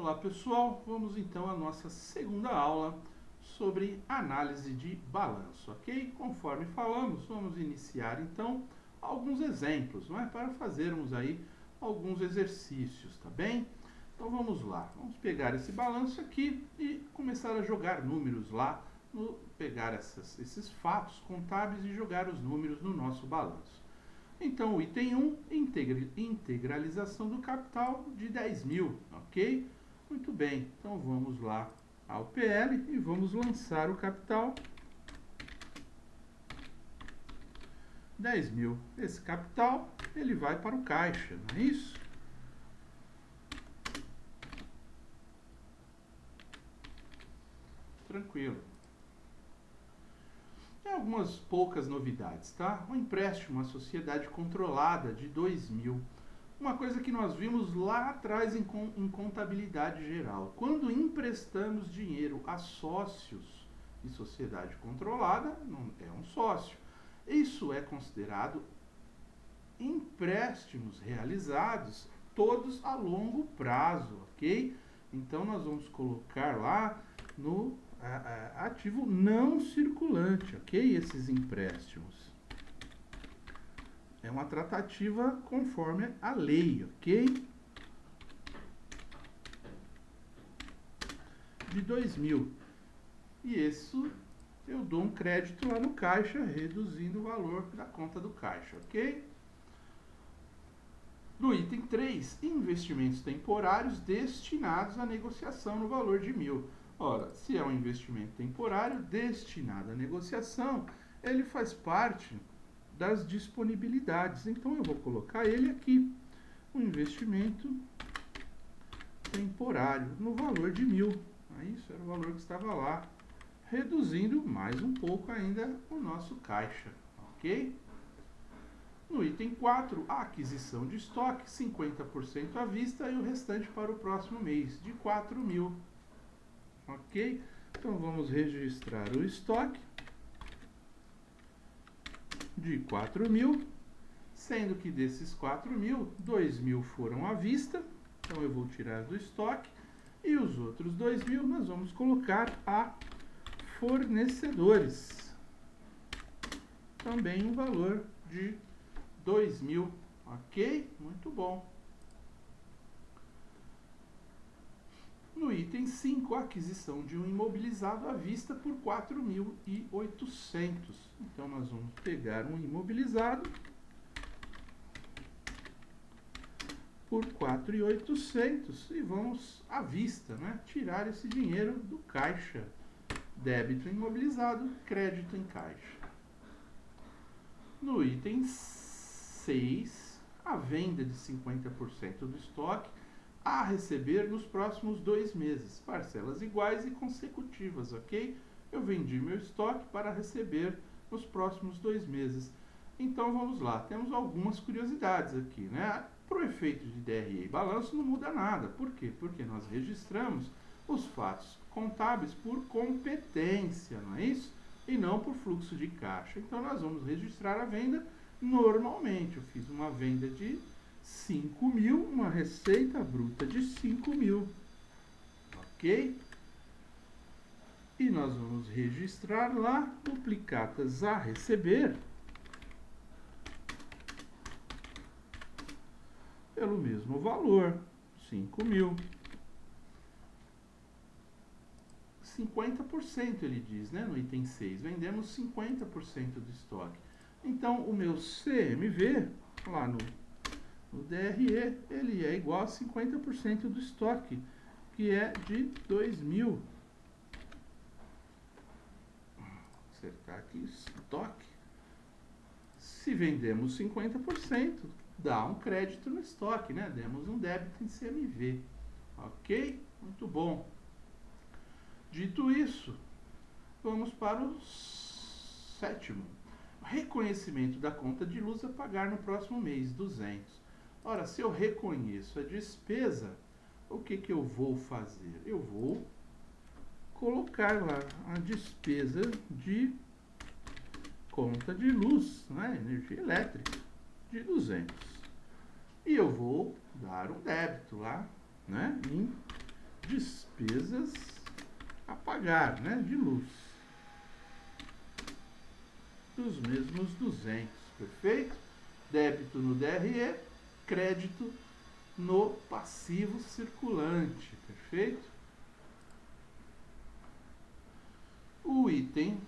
Olá pessoal, vamos então à nossa segunda aula sobre análise de balanço, ok? Conforme falamos, vamos iniciar então alguns exemplos, não é? Para fazermos aí alguns exercícios, tá bem? Então vamos lá, vamos pegar esse balanço aqui e começar a jogar números lá, pegar esses fatos contábeis e jogar os números no nosso balanço. Então, o item 1, integralização do capital de 10 mil, ok? Muito bem, então vamos lá ao PL e vamos lançar o capital 10 mil. Esse capital, ele vai para o caixa, não é isso? Tranquilo. Tem algumas poucas novidades, tá? Um empréstimo à sociedade controlada de 2 mil. Uma coisa que nós vimos lá atrás em contabilidade geral. Quando emprestamos dinheiro a sócios de sociedade controlada, não é um sócio. Isso é considerado empréstimos realizados todos a longo prazo, ok? Então nós vamos colocar lá no ativo não circulante, ok? Esses empréstimos. É uma tratativa conforme a lei, ok? De 2 mil. E isso eu dou um crédito lá no caixa, reduzindo o valor da conta do caixa, ok? No item 3, investimentos temporários destinados à negociação no valor de 1.000. Ora, se é um investimento temporário destinado à negociação, ele faz parte das disponibilidades. Então, eu vou colocar ele aqui, um investimento temporário, no valor de 1.000. Isso era o valor que estava lá, reduzindo mais um pouco ainda o nosso caixa, ok? No item 4, a aquisição de estoque, 50% à vista e o restante para o próximo mês, de 4 mil. Ok? Então, vamos registrar o estoque de 4 mil, sendo que desses 4 mil, 2 mil foram à vista, então eu vou tirar do estoque, e os outros 2 mil nós vamos colocar a fornecedores, também um valor de 2 mil, ok? Muito bom. No item 5, a aquisição de um imobilizado à vista por 4.800. Então, nós vamos pegar um imobilizado por 4.800 e vamos à vista, né? Tirar esse dinheiro do caixa. Débito imobilizado, crédito em caixa. No item 6, a venda de 50% do estoque a receber nos próximos 2 meses, parcelas iguais e consecutivas, ok? Eu vendi meu estoque para receber nos próximos 2 meses. Então vamos lá, temos algumas curiosidades aqui, né? Para o efeito de DRE e balanço não muda nada. Por quê? Porque nós registramos os fatos contábeis por competência, não é isso? E não por fluxo de caixa. Então nós vamos registrar a venda normalmente. Eu fiz uma venda de 5 mil, uma receita bruta de 5 mil, ok? E nós vamos registrar lá duplicatas a receber pelo mesmo valor, 5 mil. 50% ele diz, né, no item 6, vendemos 50% do estoque. Então, o meu CMV, lá no DRE, ele é igual a 50% do estoque, que é de 2 mil. Vou acertar aqui, estoque. Se vendemos 50%, dá um crédito no estoque, né? Demos um débito em CMV. Ok? Muito bom. Dito isso, vamos para o 7º. Reconhecimento da conta de luz a pagar no próximo mês, 200. Ora, se eu reconheço a despesa, o que eu vou fazer? Eu vou colocar lá a despesa de conta de luz, né, energia elétrica, de 200. E eu vou dar um débito lá, né, em despesas a pagar, né, de luz, dos mesmos 200, perfeito? Débito no DRE, crédito no passivo circulante, perfeito? O item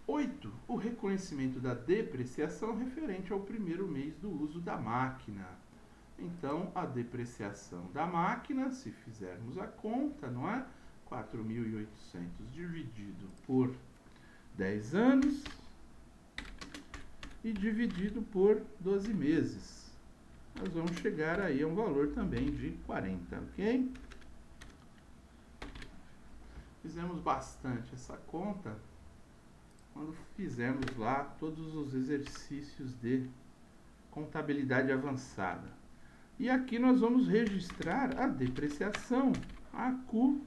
8, o reconhecimento da depreciação referente ao primeiro mês do uso da máquina. Então, a depreciação da máquina, se fizermos a conta, não é? 4.800 dividido por 10 anos e dividido por 12 meses. Nós vamos chegar aí a um valor também de 40, ok? Fizemos bastante essa conta quando fizemos lá todos os exercícios de contabilidade avançada. E aqui nós vamos registrar a depreciação acumulada,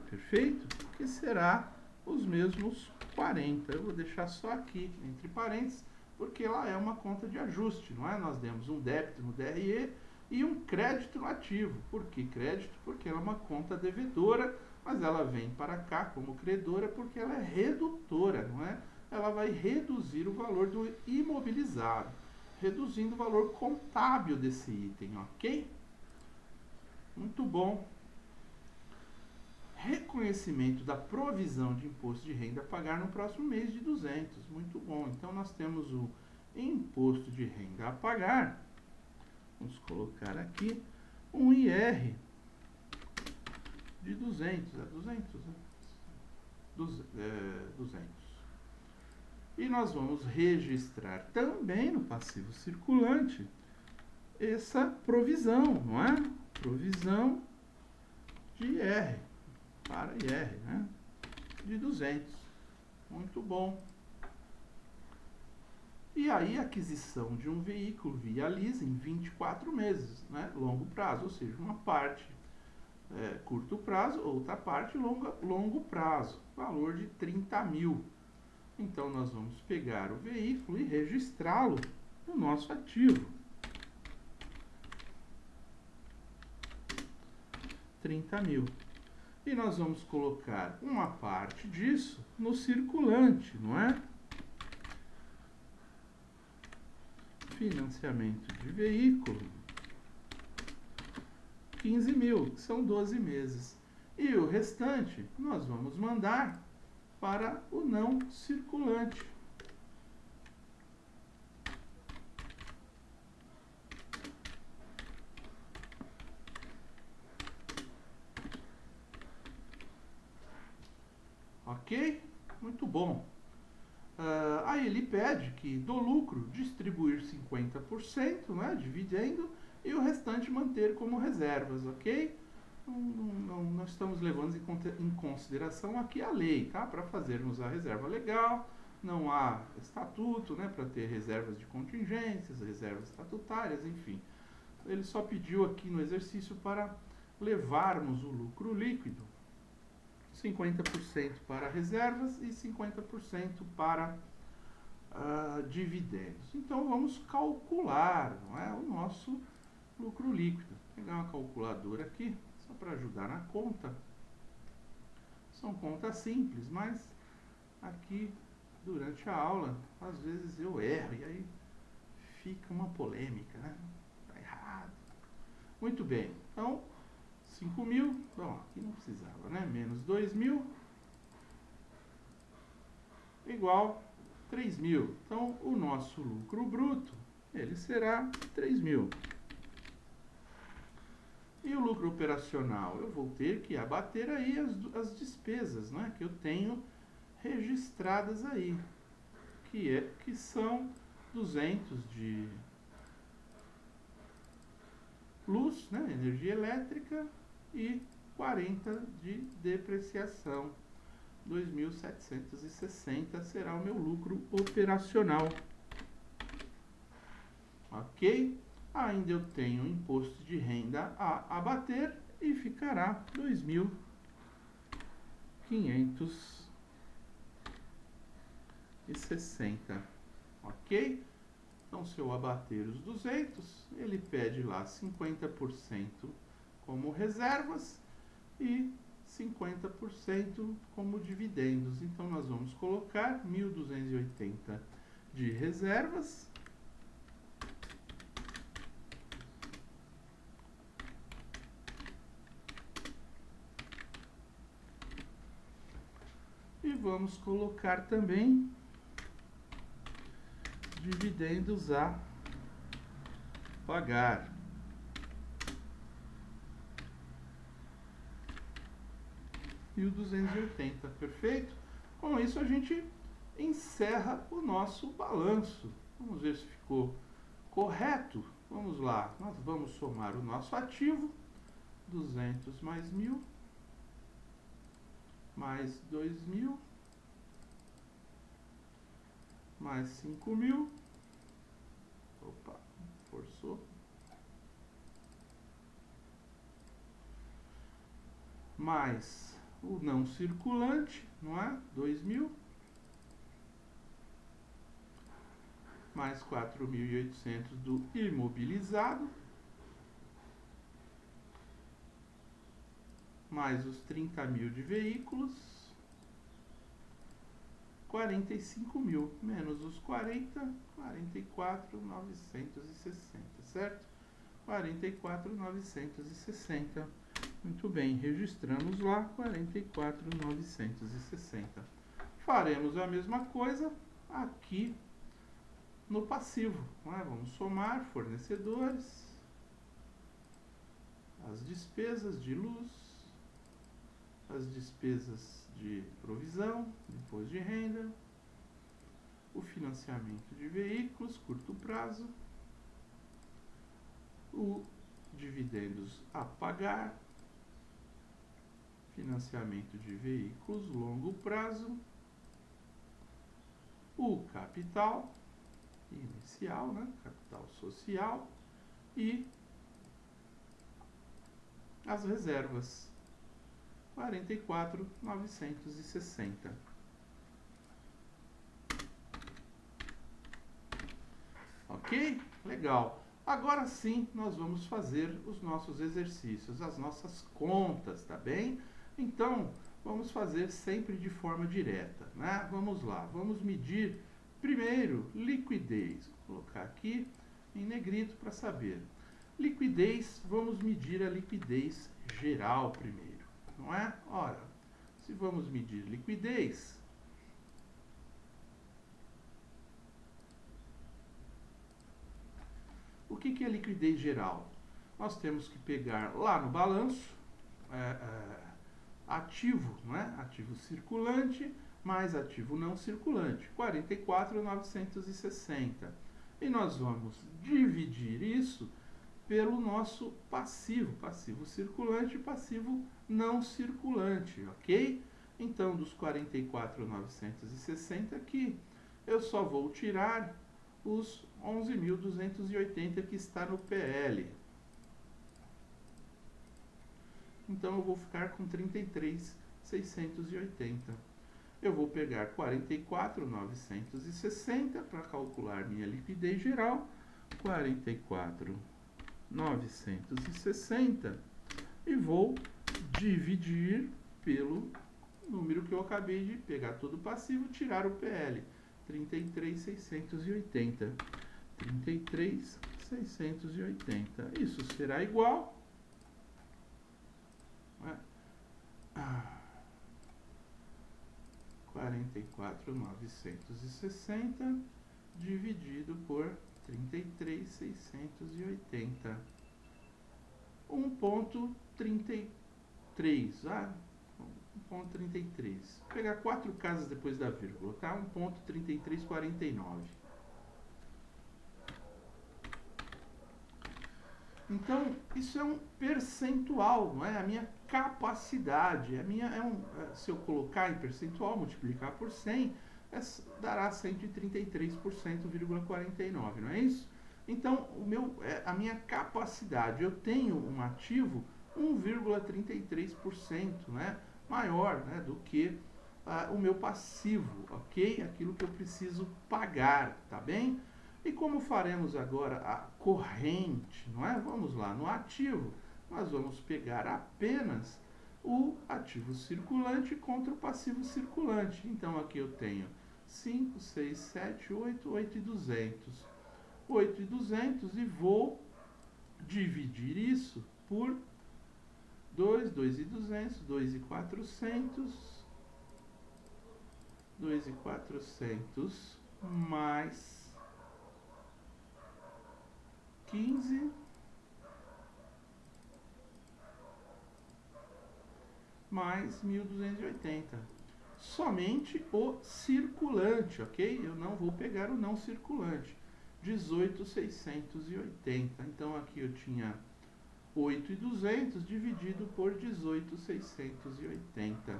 perfeito? Que será os mesmos 40. Eu vou deixar só aqui, entre parênteses, porque ela é uma conta de ajuste, não é? Nós demos um débito no DRE e um crédito no ativo. Por que crédito? Porque ela é uma conta devedora, mas ela vem para cá como credora porque ela é redutora, não é? Ela vai reduzir o valor do imobilizado, reduzindo o valor contábil desse item, ok? Muito bom. Reconhecimento da provisão de imposto de renda a pagar no próximo mês de 200. Muito bom. Então, nós temos o imposto de renda a pagar. Vamos colocar aqui um IR de 200. 200. E nós vamos registrar também no passivo circulante essa provisão, não é? Provisão de IR, para IR, né? De 200. Muito bom. E aí, a aquisição de um veículo via leasing, 24 meses, né? Longo prazo, ou seja, uma parte curto prazo, outra parte longo prazo, valor de 30 mil. Então, nós vamos pegar o veículo e registrá-lo no nosso ativo. 30 mil. E nós vamos colocar uma parte disso no circulante, não é? Financiamento de veículo, 15 mil, que são 12 meses. E o restante nós vamos mandar para o não circulante. Ok? Muito bom. Aí ele pede que do lucro distribuir 50%, né, dividendo, e o restante manter como reservas, ok? Não estamos levando em consideração aqui a lei, tá? Para fazermos a reserva legal, não há estatuto, né, para ter reservas de contingências, reservas estatutárias, enfim. Ele só pediu aqui no exercício para levarmos o lucro líquido, 50% para reservas e 50% para dividendos. Então, vamos calcular, não é, o nosso lucro líquido. Vou pegar uma calculadora aqui, só para ajudar na conta. São contas simples, mas aqui, durante a aula, às vezes eu erro e aí fica uma polêmica, né? Tá errado. Muito bem, então 5 mil, bom, aqui não precisava, né? Menos 2 mil, igual 3 mil. Então, o nosso lucro bruto, ele será 3 mil. E o lucro operacional? Eu vou ter que abater aí as despesas, né? Que eu tenho registradas aí, que são 200 de luz, né? Energia elétrica, e 40 de depreciação. 2.760 será o meu lucro operacional. Ok? Ainda eu tenho imposto de renda a abater e ficará 2.560. Ok? Então, se eu abater os 200, ele pede lá 50% como reservas e 50% como dividendos. Então, nós vamos colocar 1.280 de reservas e vamos colocar também dividendos a pagar. E o 280, perfeito? Com isso a gente encerra o nosso balanço. Vamos ver se ficou correto. Vamos lá, nós vamos somar o nosso ativo, 200 mais 1.000, mais 2.000, mais 5.000, opa, forçou, mais o não circulante, não é? 2.000, mais 4.800 do imobilizado, mais os 30.000 de veículos, 45.000, menos os 40, 44.960, certo? 44.960. Muito bem, registramos lá 44.960. Faremos a mesma coisa aqui no passivo, né? Vamos somar fornecedores, as despesas de luz, as despesas de provisão, imposto de renda, o financiamento de veículos, curto prazo, o dividendos a pagar, financiamento de veículos, longo prazo, o capital inicial, né? Capital social e as reservas. 44.960. Ok? Legal. Agora sim, nós vamos fazer os nossos exercícios, as nossas contas, tá bem? Então, vamos fazer sempre de forma direta, né? Vamos lá, vamos medir primeiro liquidez. Vou colocar aqui em negrito para saber. Liquidez, vamos medir a liquidez geral primeiro. Não é? Ora, se vamos medir liquidez, o que é liquidez geral? Nós temos que pegar lá no balanço, ativo, não é? Ativo circulante mais ativo não circulante, 44.960. E nós vamos dividir isso pelo nosso passivo, passivo circulante e passivo não circulante, ok? Então, dos 44.960 aqui, eu só vou tirar os 11.280 que está no PL. Então, eu vou ficar com 33.680. Eu vou pegar 44.960 para calcular minha liquidez geral, 44.960, e vou dividir pelo número que eu acabei de pegar todo passivo, tirar o PL, 33.680. 33.680. Isso será igual a 44.960 dividido por 33.680. 1.33, 1.33. Vou pegar 4 casas depois da vírgula, tá? 1.3349. Então, isso é um percentual, não é? A minha capacidade, se eu colocar em percentual, multiplicar por 100, dará 133%,49, não é isso? Então, a minha capacidade, eu tenho um ativo 1,33%, né, maior, né, do que o meu passivo, ok? Aquilo que eu preciso pagar, tá bem? E como faremos agora a corrente, não é? Vamos lá, no ativo, nós vamos pegar apenas o ativo circulante contra o passivo circulante. Então, aqui eu tenho 5, 6, 7, 8, 8.200. 8.200 e vou dividir isso por 2, 2.200, 2.400, 2.400 mais 15 mais 1.280. Somente o circulante, ok? Eu não vou pegar o não circulante. 18.680. Então, aqui eu tinha 8.200 dividido por 18.680.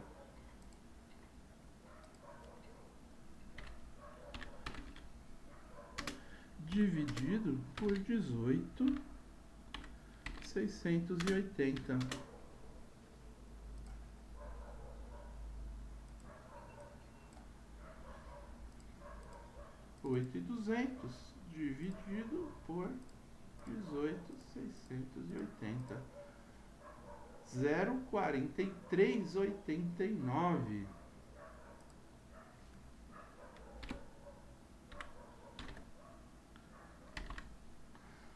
Dividido por 18.680. 8.200 dividido por 18.680. 0,4389.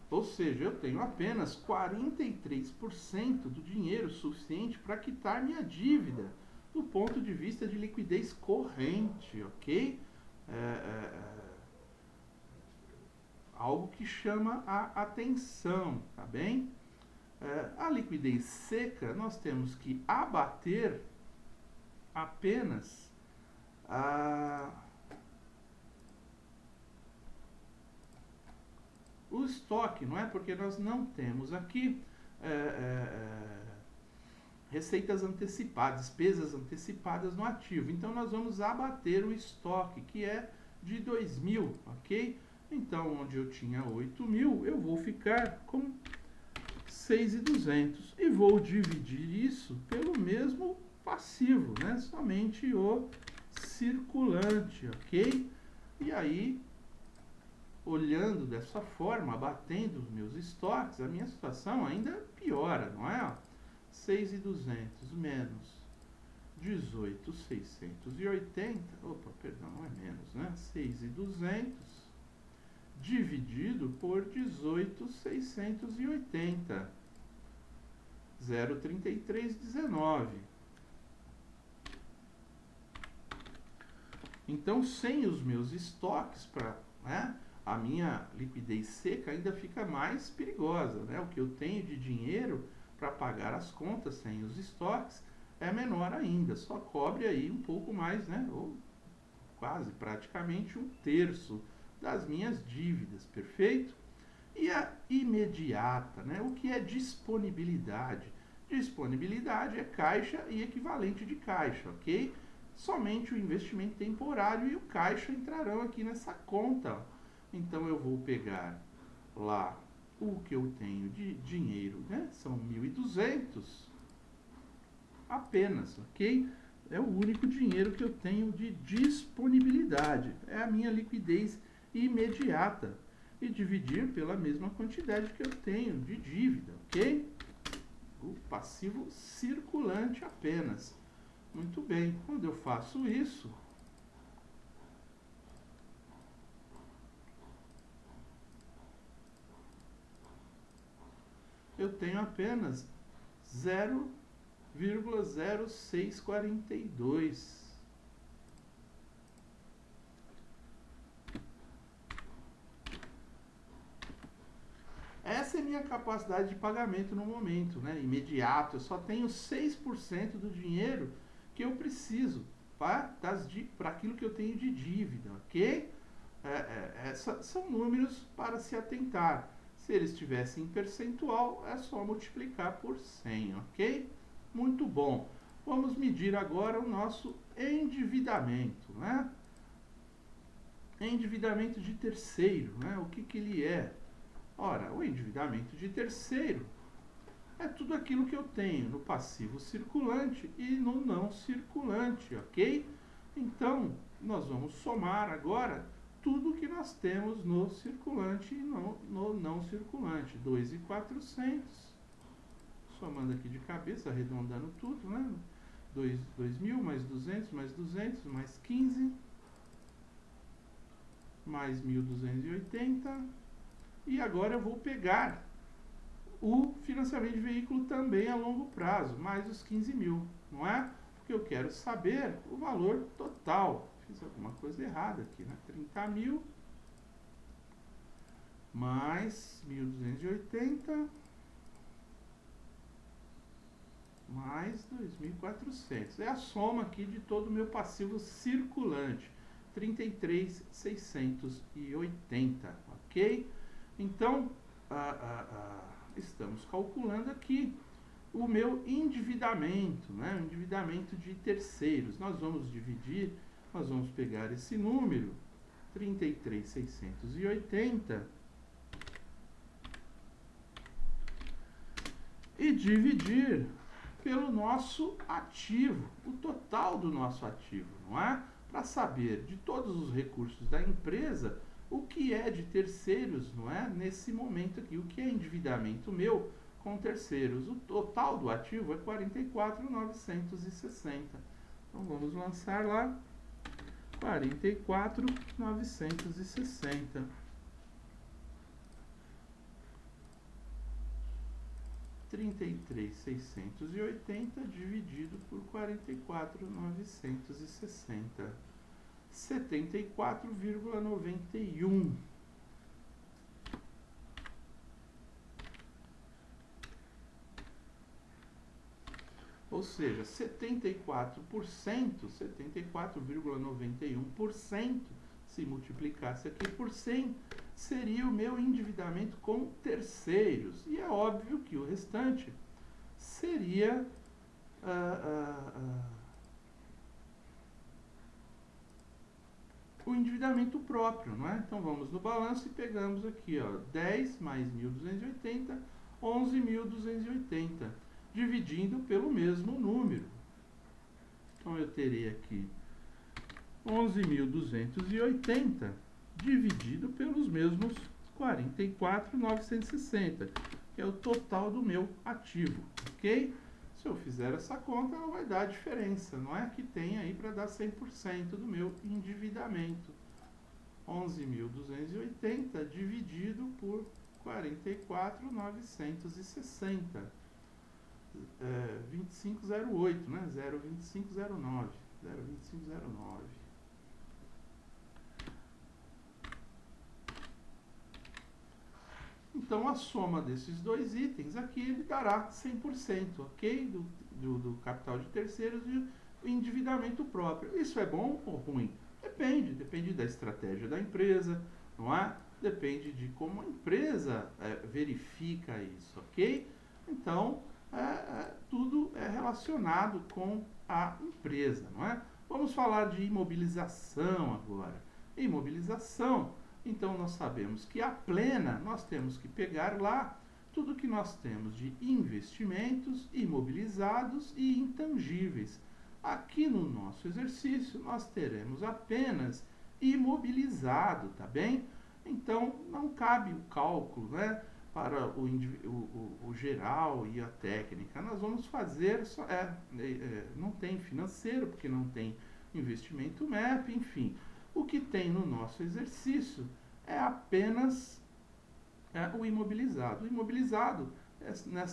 Ou seja, eu tenho apenas 43% do dinheiro suficiente para quitar minha dívida, do ponto de vista de liquidez corrente, ok? Algo que chama a atenção, tá bem? A liquidez seca, nós temos que abater apenas o estoque, não é? Porque nós não temos aqui receitas antecipadas, despesas antecipadas no ativo. Então, nós vamos abater o estoque, que é de 2.000, ok? Então, onde eu tinha 8.000, eu vou ficar com 6.200 e vou dividir isso pelo mesmo passivo, né? Somente o circulante, ok? E aí, olhando dessa forma, abatendo os meus estoques, a minha situação ainda piora, não é? 6.200 menos 18.680, opa, perdão, não é menos, né? 6.200 dividido por 18.680, 0,3319. Então, sem os meus estoques, a minha liquidez seca ainda fica mais perigosa, né? O que eu tenho de dinheiro para pagar as contas sem os estoques é menor ainda, só cobre aí um pouco mais, né? Ou quase, praticamente um terço das minhas dívidas, perfeito? E a imediata, né? O que é disponibilidade? Disponibilidade é caixa e equivalente de caixa, ok? Somente o investimento temporário e o caixa entrarão aqui nessa conta. Então, eu vou pegar lá o que eu tenho de dinheiro, né? São 1.200 apenas, ok? É o único dinheiro que eu tenho de disponibilidade. É a minha liquidez imediata. E dividir pela mesma quantidade que eu tenho de dívida, ok? O passivo circulante apenas. Muito bem, quando eu faço isso, eu tenho apenas 0,0642. Essa é a minha capacidade de pagamento no momento, né? Imediato. Eu só tenho 6% do dinheiro que eu preciso para aquilo que eu tenho de dívida, ok? São números para se atentar. Se eles estivessem em percentual, é só multiplicar por 100, ok? Muito bom. Vamos medir agora o nosso endividamento, né? Endividamento de terceiro, né? O que ele é? Ora, o endividamento de terceiro é tudo aquilo que eu tenho no passivo circulante e no não circulante, ok? Então, nós vamos somar agora tudo que nós temos no circulante e no não circulante. 2.400, somando aqui de cabeça, arredondando tudo, né? 2.000 mais 200, mais 200, mais 15, mais 1.280. E agora eu vou pegar o financiamento de veículo também a longo prazo, mais os 15 mil, não é? Porque eu quero saber o valor total. Fiz alguma coisa errada aqui, né? 30 mil mais 1.280 mais 2.400. É a soma aqui de todo o meu passivo circulante. 33.680, ok? Então, estamos calculando aqui o meu endividamento, né? O endividamento de terceiros. Nós vamos pegar esse número, 33.680, e dividir pelo nosso ativo, o total do nosso ativo, não é? Para saber de todos os recursos da empresa, o que é de terceiros, não é? Nesse momento aqui, o que é endividamento meu com terceiros. O total do ativo é 44.960. Então vamos lançar lá 44.960. 33.680 dividido por 44.960. 74,91. Ou seja, 74,91%, se multiplicasse aqui por 100, seria o meu endividamento com terceiros. E é óbvio que o restante seria o endividamento próprio, não é? Então vamos no balanço e pegamos aqui, ó, 10 mais 1.280, 11.280, dividindo pelo mesmo número. Então eu terei aqui 11.280 dividido pelos mesmos 44.960, que é o total do meu ativo, ok? Se eu fizer essa conta, ela vai dar a diferença, não é? Que tem aí para dar 100% do meu endividamento. 11.280 dividido por 44.960. 2508, né? 0,2509. 0,2509. Então, a soma desses dois itens aqui, ele dará 100%, ok? Do capital de terceiros e o endividamento próprio. Isso é bom ou ruim? Depende da estratégia da empresa, não é? Depende de como a empresa verifica isso, ok? Então, tudo é relacionado com a empresa, não é? Vamos falar de imobilização agora. Imobilização. Então, nós sabemos que a plena, nós temos que pegar lá tudo que nós temos de investimentos imobilizados e intangíveis. Aqui no nosso exercício, nós teremos apenas imobilizado, tá bem? Então, não cabe o cálculo, né, para o geral e a técnica. Nós vamos fazer, não tem financeiro, porque não tem investimento MEP, enfim. O que tem no nosso exercício é apenas o imobilizado. O imobilizado,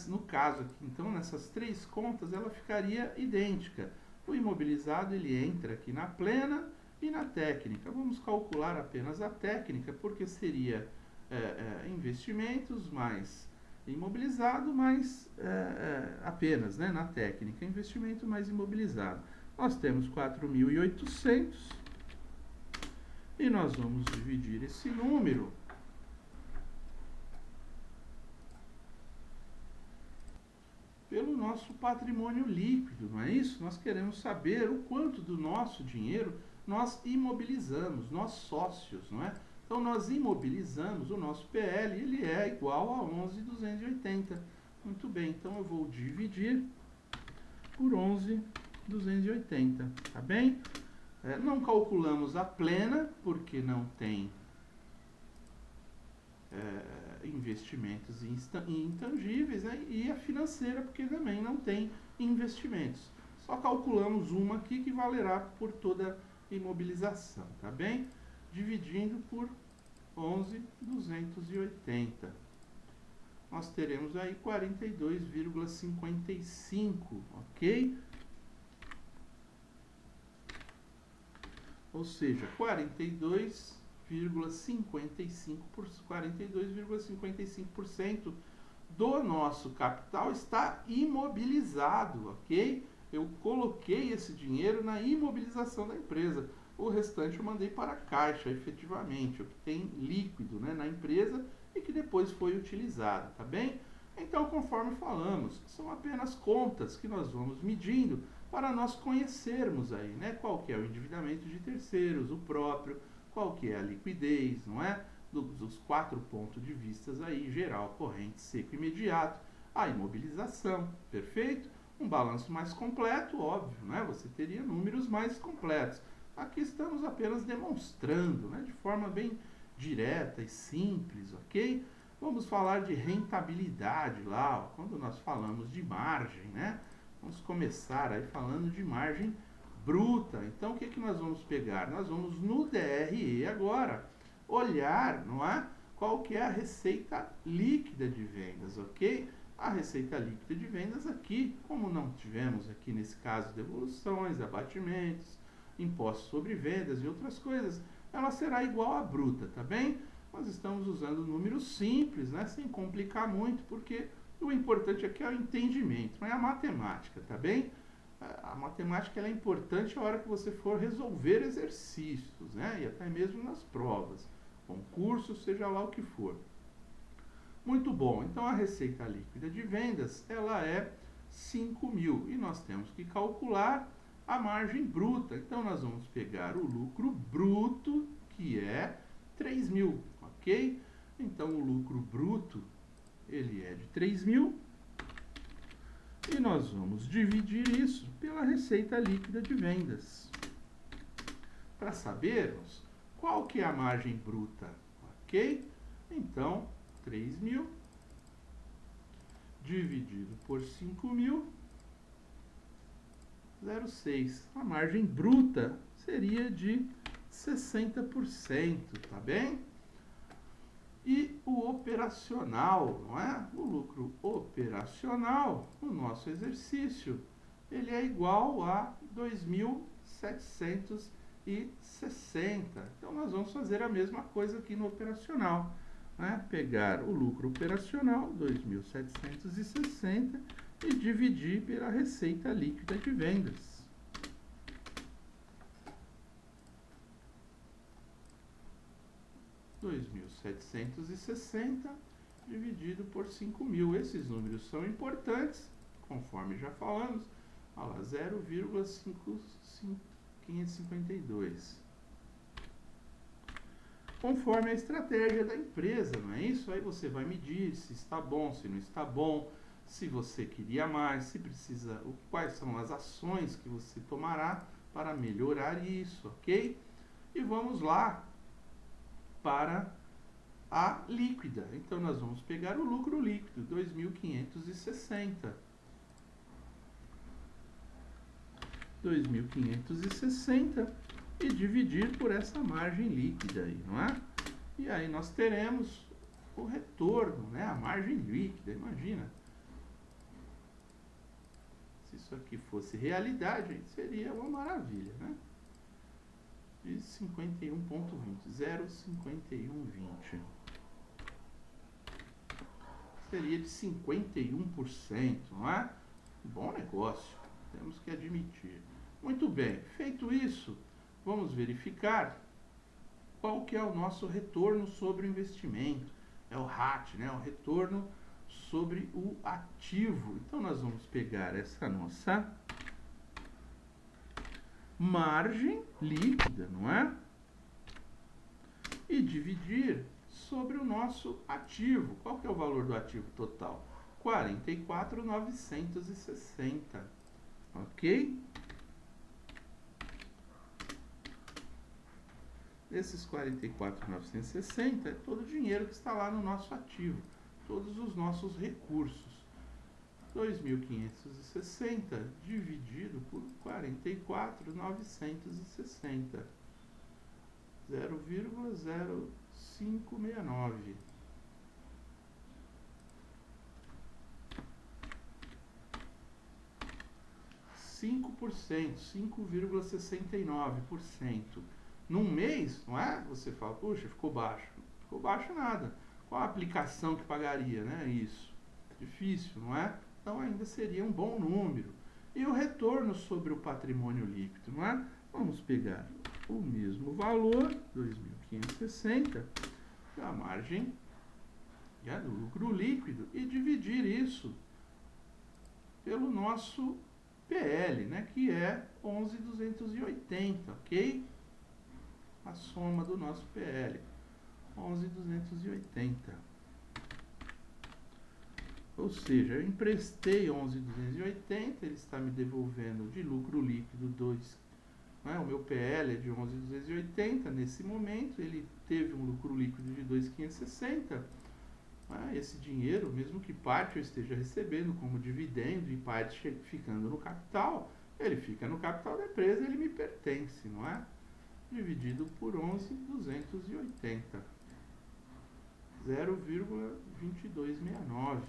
no caso aqui, então, nessas três contas, ela ficaria idêntica. O imobilizado, ele entra aqui na plena e na técnica. Vamos calcular apenas a técnica, porque seria investimentos mais imobilizado, mais apenas, né, na técnica. Investimento mais imobilizado. Nós temos 4.800. E nós vamos dividir esse número pelo nosso patrimônio líquido, não é isso? Nós queremos saber o quanto do nosso dinheiro nós imobilizamos, nós sócios, não é? Então, nós imobilizamos o nosso PL, ele é igual a 11.280. Muito bem, então eu vou dividir por 11.280, tá bem? Não calculamos a plena, porque não tem investimentos em intangíveis, né? E a financeira, porque também não tem investimentos. Só calculamos uma aqui que valerá por toda imobilização, tá bem? Dividindo por 11.280. Nós teremos aí 42,55, ok? Ou seja, 42,55% do nosso capital está imobilizado, ok? Eu coloquei esse dinheiro na imobilização da empresa. O restante eu mandei para a caixa, efetivamente, o que tem líquido, né, na empresa e que depois foi utilizado, tá bem? Então, conforme falamos, são apenas contas que nós vamos medindo para nós conhecermos aí, né, qual que é o endividamento de terceiros, o próprio, qual que é a liquidez, não é? Dos 4 pontos de vista aí, geral, corrente, seco e imediato, a imobilização, perfeito? Um balanço mais completo, óbvio, né? Você teria números mais completos. Aqui estamos apenas demonstrando, né, de forma bem direta e simples, ok? Vamos falar de rentabilidade lá, ó, quando nós falamos de margem, né? Vamos começar aí falando de margem bruta. Então, o que que nós vamos pegar? Nós vamos no DRE agora olhar, não é? Qual que é a receita líquida de vendas, ok? A receita líquida de vendas aqui, como não tivemos aqui nesse caso devoluções, abatimentos, impostos sobre vendas e outras coisas, ela será igual à bruta, tá bem? Nós estamos usando números simples, né? Sem complicar muito, porque o importante aqui é o entendimento, não é a matemática, tá bem? A matemática ela é importante a hora que você for resolver exercícios, né? E até mesmo nas provas, concursos, seja lá o que for. Muito bom, então a receita líquida de vendas, ela é 5.000 e nós temos que calcular a margem bruta. Então nós vamos pegar o lucro bruto, que é 3.000, ok? Então o lucro bruto, ele é de 3.000 e nós vamos dividir isso pela receita líquida de vendas. Para sabermos qual que é a margem bruta, ok? Então, 3.000 dividido por 5.000, 0,6. A margem bruta seria de 60%, tá bem? E o operacional, não é? O lucro operacional, no nosso exercício, ele é igual a 2.760. Então, nós vamos fazer a mesma coisa aqui no operacional, né? Pegar o lucro operacional, 2.760, e dividir pela receita líquida de vendas. R$ 2.760 dividido por 5.000. Esses números são importantes, conforme já falamos. Olha lá, 0,552. Conforme a estratégia da empresa, não é isso? Aí você vai medir se está bom, se não está bom, se você queria mais, se precisa, quais são as ações que você tomará para melhorar isso, ok? E vamos lá para a líquida. Então, nós vamos pegar o lucro líquido, 2.560. 2.560 e dividir por essa margem líquida aí, não é? E aí nós teremos o retorno, né? A margem líquida, imagina. Se isso aqui fosse realidade, seria uma maravilha, né? De 51,20, 0,5120. Seria de 51%, não é? Bom negócio, temos que admitir. Muito bem, feito isso, vamos verificar qual que é o nosso retorno sobre o investimento. É o RAT, né? O retorno sobre o ativo. Então, nós vamos pegar essa nossa margem líquida, não é? E dividir sobre o nosso ativo. Qual que é o valor do ativo total? 44.960. Ok? Esses 44.960 é todo o dinheiro que está lá no nosso ativo, todos os nossos recursos. 2.560 dividido por 44.960, 0,0569. Por cento, 5,69%. Num mês, não é? Você fala, puxa, ficou baixo. Não ficou baixo nada. Qual a aplicação que pagaria, né? Isso. Difícil, não é? Então ainda seria um bom número. E o retorno sobre o patrimônio líquido, não é? Vamos pegar o mesmo valor, 2.560, da margem do lucro líquido, e dividir isso pelo nosso PL, né, que é 11.280, ok? A soma do nosso PL, 11.280. Ou seja, eu emprestei 11.280, ele está me devolvendo de lucro líquido 2, né, o meu PL é de 11.280, nesse momento ele teve um lucro líquido de 2.560, esse dinheiro, mesmo que parte eu esteja recebendo como dividendo e parte ficando no capital, ele fica no capital da empresa, ele me pertence, não é? Dividido por 11.280, 0,2269.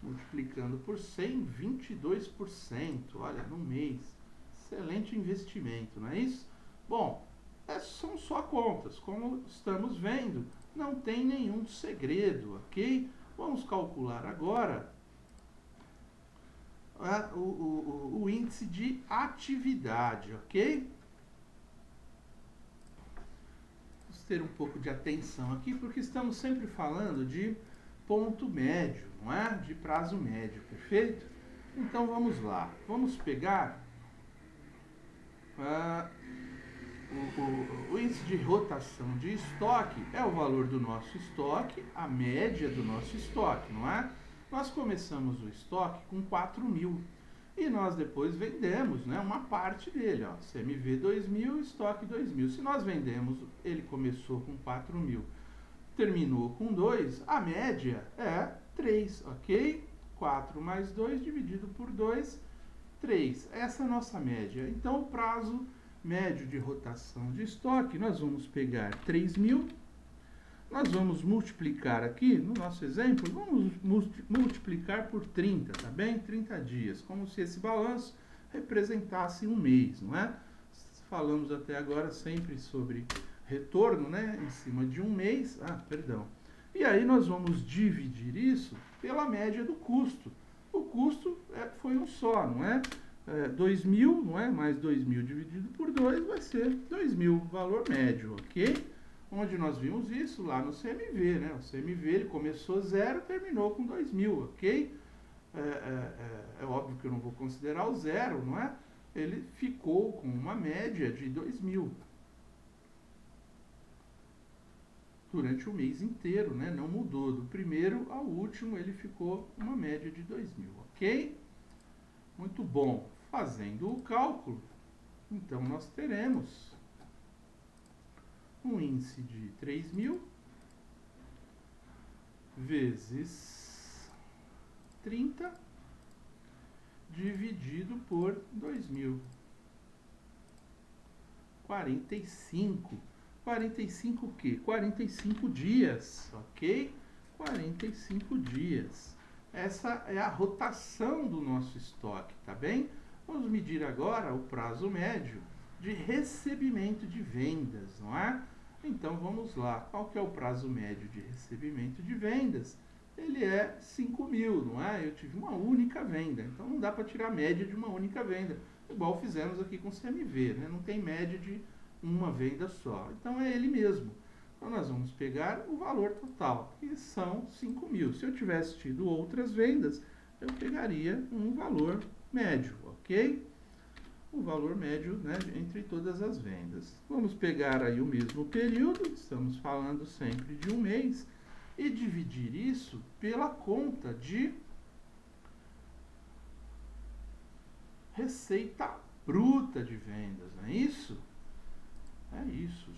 Multiplicando por 100, 22%, olha, no mês. Excelente investimento, não é isso? Bom, são só contas, como estamos vendo, não tem nenhum segredo, ok? Vamos calcular agora o índice de atividade, ok? Vamos ter um pouco de atenção aqui, porque estamos sempre falando de ponto médio, não é? De prazo médio, perfeito? Então vamos lá, vamos pegar o índice de rotação de estoque é o valor do nosso estoque, a média do nosso estoque, não é? Nós começamos o estoque com 4.000 e nós depois vendemos, né, uma parte dele, ó, CMV 2.000, estoque 2.000. Se nós vendemos, ele começou com 4.000, terminou com 2, a média é 3, ok? 4 mais 2 dividido por 2, 3. Essa é a nossa média. Então, o prazo médio de rotação de estoque, nós vamos pegar 3.000, nós vamos multiplicar aqui, no nosso exemplo, vamos multiplicar por 30, tá bem? 30 dias, como se esse balanço representasse um mês, não é? Falamos até agora sempre sobre retorno, né, em cima de um mês, e aí nós vamos dividir isso pela média do custo. O custo foi um só, não é? 2.000, não é? Mais 2.000 dividido por 2 vai ser 2.000, valor médio, ok? Onde nós vimos isso? Lá no CMV, né? O CMV ele começou 0, terminou com 2.000, ok? É óbvio que eu não vou considerar o 0, não é? Ele ficou com uma média de 2.000 durante o mês inteiro, né? Não mudou, do primeiro ao último ele ficou uma média de 2.000, ok? Muito bom. Fazendo o cálculo, então nós teremos um índice de 3.000 vezes 30 dividido por 2.000. 45. 45 o quê? 45 dias, ok? 45 dias. Essa é a rotação do nosso estoque, tá bem? Vamos medir agora o prazo médio de recebimento de vendas, não é? Então, vamos lá. Qual que é o prazo médio de recebimento de vendas? Ele é 5.000, não é? Eu tive uma única venda, então não dá para tirar a média de uma única venda, igual fizemos aqui com o CMV, né? Não tem média de uma venda só, então é ele mesmo. Então, nós vamos pegar o valor total, que são 5.000. Se eu tivesse tido outras vendas, eu pegaria um valor médio, ok? O valor médio, né, entre todas as vendas. Vamos pegar aí o mesmo período, estamos falando sempre de um mês, e dividir isso pela conta de receita bruta de vendas, não é isso? É isso.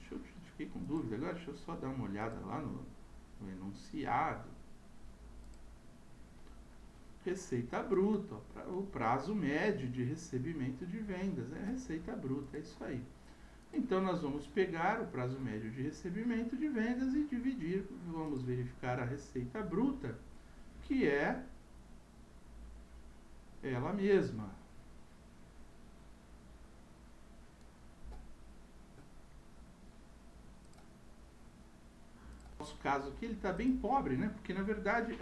Fiquei com dúvida agora, deixa eu só dar uma olhada lá no enunciado. Receita bruta, o prazo médio de recebimento de vendas, é receita bruta, é isso aí. Então, nós vamos pegar o prazo médio de recebimento de vendas e dividir, vamos verificar a receita bruta, que é ela mesma. Nosso caso aqui, ele está bem pobre, né? Porque, na verdade,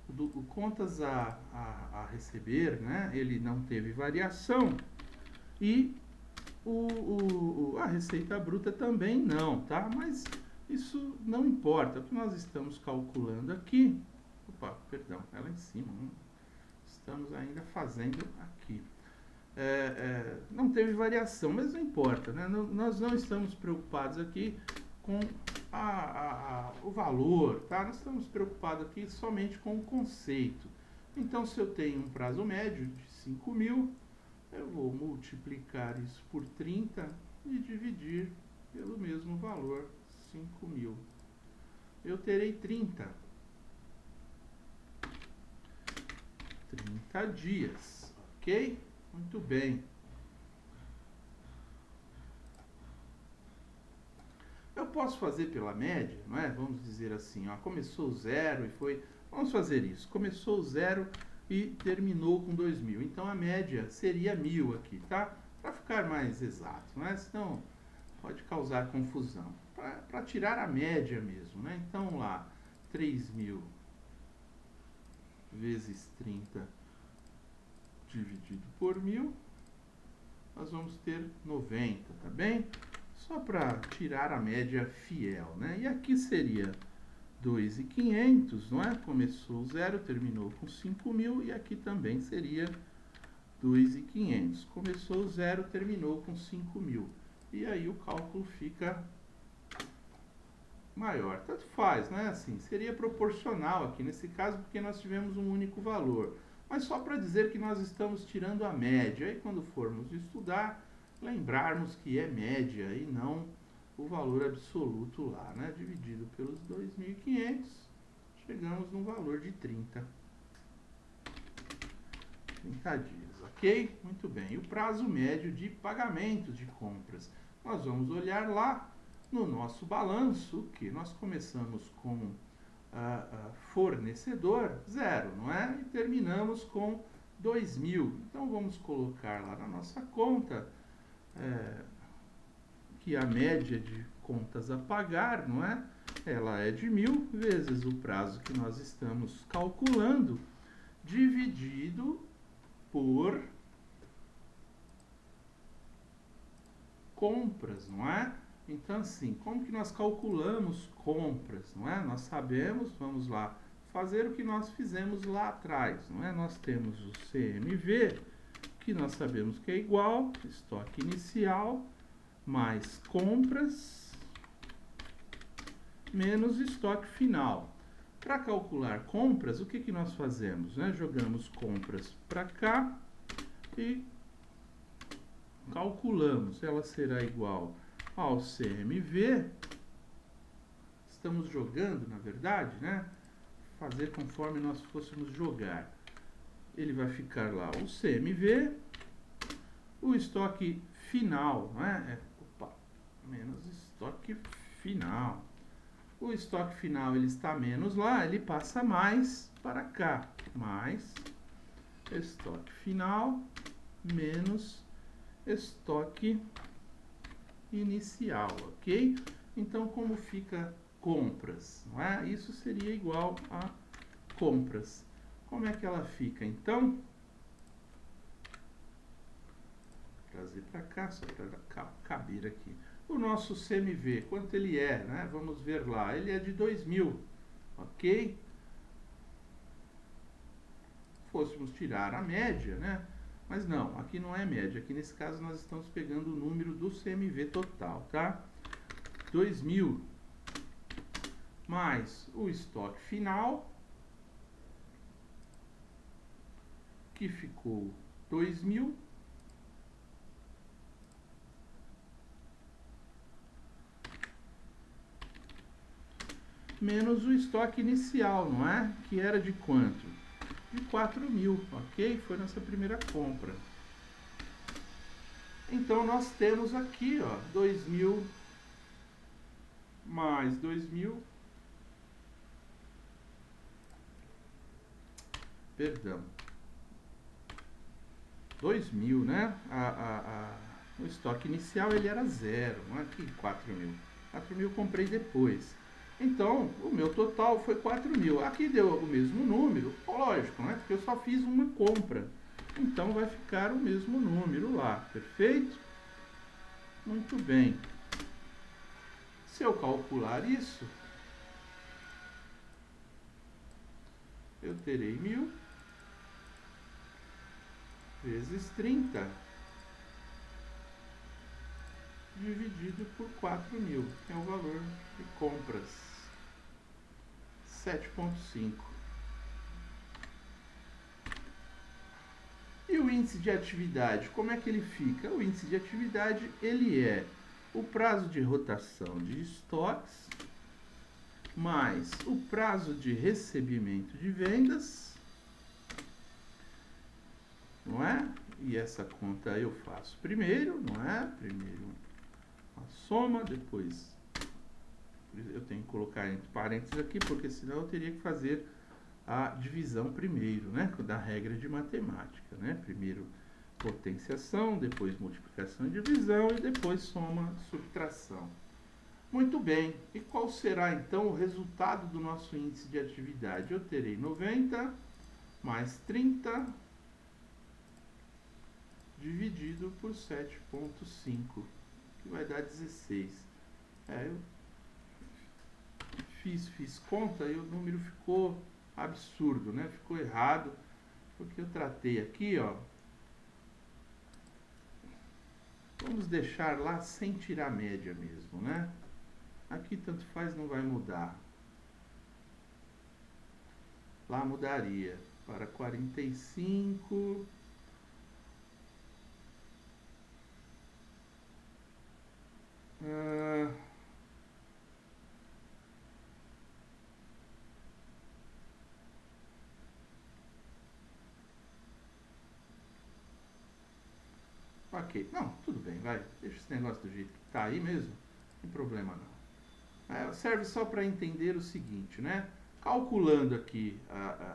o contas a receber, né? Ele não teve variação e a receita bruta também não, tá? Mas isso não importa. O que nós estamos calculando aqui... Opa, perdão, é lá em cima. Estamos ainda fazendo aqui. Não teve variação, mas não importa, né? Nós não estamos preocupados aqui com o valor, tá? Nós estamos preocupados aqui somente com o conceito. Então, se eu tenho um prazo médio de 5.000, eu vou multiplicar isso por 30 e dividir pelo mesmo valor, 5.000. Eu terei 30 dias, ok? Muito bem. Eu posso fazer pela média, não é? Vamos dizer assim, ó, começou 0 e foi... Vamos fazer isso. Começou 0 e terminou com 2.000. Então, a média seria 1.000 aqui, tá? Para ficar mais exato, né? Senão pode causar confusão. Para tirar a média mesmo, né? Então, lá, 3.000 vezes 30 dividido por 1.000, nós vamos ter 90, tá bem? Só para tirar a média fiel, né? E aqui seria 2.500, não é? Começou 0, terminou com 5.000, e aqui também seria 2.500. Começou 0, terminou com 5.000. E aí o cálculo fica maior. Tanto faz, né? Assim, seria proporcional aqui nesse caso, porque nós tivemos um único valor. Mas só para dizer que nós estamos tirando a média. E quando formos estudar, lembrarmos que é média e não o valor absoluto lá, né? Dividido pelos 2.500, chegamos num valor de 30 dias, ok? Muito bem. E o prazo médio de pagamento de compras? Nós vamos olhar lá no nosso balanço, que nós começamos com fornecedor 0, não é? E terminamos com 2.000. Então, vamos colocar lá na nossa conta que a média de contas a pagar, não é? Ela é de 1.000 vezes o prazo que nós estamos calculando, dividido por compras, não é? Então, assim, como que nós calculamos compras, não é? Nós sabemos, vamos lá, fazer o que nós fizemos lá atrás, não é? Nós temos o CMV, que nós sabemos que é igual, estoque inicial, mais compras, menos estoque final. Para calcular compras, o que, que nós fazemos, né? Jogamos compras para cá e calculamos. Ela será igual ao CMV. Estamos jogando, na verdade, né? Fazer conforme nós fôssemos jogar. Ele vai ficar lá o CMV, o estoque final, né? Menos estoque final. O estoque final, ele está menos lá, ele passa mais para cá. Mais estoque final menos estoque inicial, ok? Então, como fica compras, não é? Isso seria igual a compras. Como é que ela fica, então? Trazer para cá, só para caber aqui. O nosso CMV, quanto ele é, né? Vamos ver lá. Ele é de 2.000, ok? Fôssemos tirar a média, né? Mas não, aqui não é média. Aqui nesse caso nós estamos pegando o número do CMV total, tá? 2.000 mais o estoque final, que ficou 2.000, menos o estoque inicial, não é? Que era de quanto? De 4.000, ok? Foi nossa primeira compra. Então, nós temos aqui, ó, 2.000 mais 2.000, perdão, 2.000, né? O estoque inicial ele era 0, não é que 4.000. 4.000 comprei depois. Então, o meu total foi 4.000. Aqui deu o mesmo número, lógico, né? Porque eu só fiz uma compra. Então, vai ficar o mesmo número lá, perfeito? Muito bem. Se eu calcular isso, eu terei 1.000 vezes 30 dividido por 4.000, que é o valor de compras, 7,5. E o índice de atividade, como é que ele fica? O índice de atividade, ele é o prazo de rotação de estoques mais o prazo de recebimento de vendas, não é? E essa conta eu faço primeiro, não é? Primeiro a soma, depois eu tenho que colocar entre parênteses aqui, porque senão eu teria que fazer a divisão primeiro, né? Da regra de matemática, né? Primeiro potenciação, depois multiplicação e divisão e depois soma, subtração. Muito bem, e qual será então o resultado do nosso índice de atividade? Eu terei 90 mais 30 dividido por 7,5, que vai dar 16. Eu fiz conta e o número ficou absurdo, né? Ficou errado, porque eu tratei aqui, ó. Vamos deixar lá sem tirar a média mesmo, né? Aqui tanto faz, não vai mudar. Lá mudaria para 45. Ok, não, tudo bem, vai. Deixa esse negócio do jeito que tá aí mesmo. Não tem problema não. Serve só para entender o seguinte, né? Calculando aqui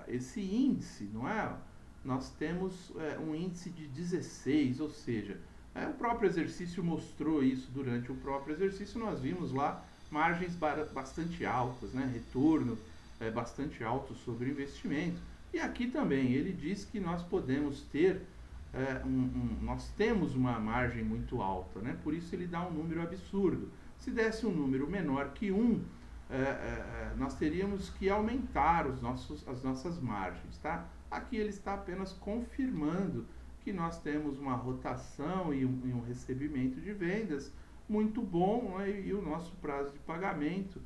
esse índice, não é? Nós temos um índice de 16, ou seja, o próprio exercício mostrou isso. Durante o próprio exercício nós vimos lá margens bastante altas, né? Retorno bastante alto sobre o investimento. E aqui também ele diz que nós podemos ter nós temos uma margem muito alta, né? Por isso ele dá um número absurdo. Se desse um número menor que 1, nós teríamos que aumentar as nossas margens, tá? Aqui ele está apenas confirmando que nós temos uma rotação e um recebimento de vendas muito bom, né? E o nosso prazo de pagamento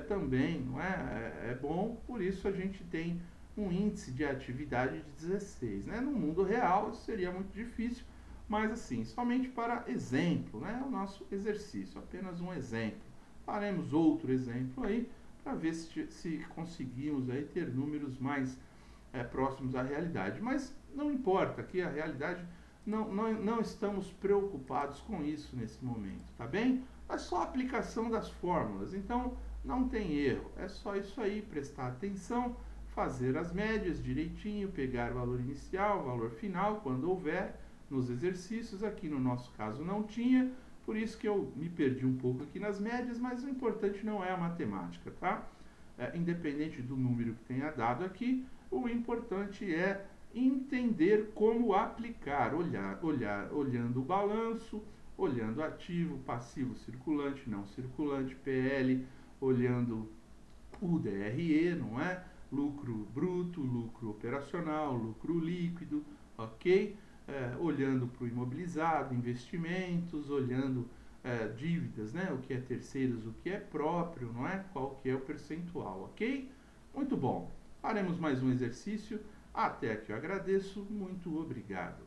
também, não é bom, por isso a gente tem um índice de atividade de 16, né? No mundo real isso seria muito difícil, mas assim, somente para exemplo, né? O nosso exercício, apenas um exemplo. Faremos outro exemplo aí, para ver se conseguimos aí ter números mais próximos à realidade. Mas não importa, aqui a realidade, não estamos preocupados com isso nesse momento, tá bem? É só a aplicação das fórmulas, então não tem erro, é só isso aí, prestar atenção, fazer as médias direitinho, pegar o valor inicial, o valor final, quando houver, nos exercícios. Aqui no nosso caso não tinha, por isso que eu me perdi um pouco aqui nas médias, mas o importante não é a matemática, tá? Independente do número que tenha dado aqui, o importante é entender como aplicar, olhando o balanço, olhando ativo, passivo, circulante, não circulante, PL, olhando o DRE, não é? Lucro bruto, lucro operacional, lucro líquido, ok? Olhando para o imobilizado, investimentos, olhando dívidas, né? O que é terceiros, o que é próprio, não é? Qual que é o percentual, ok? Muito bom. Faremos mais um exercício. Até aqui eu agradeço. Muito obrigado.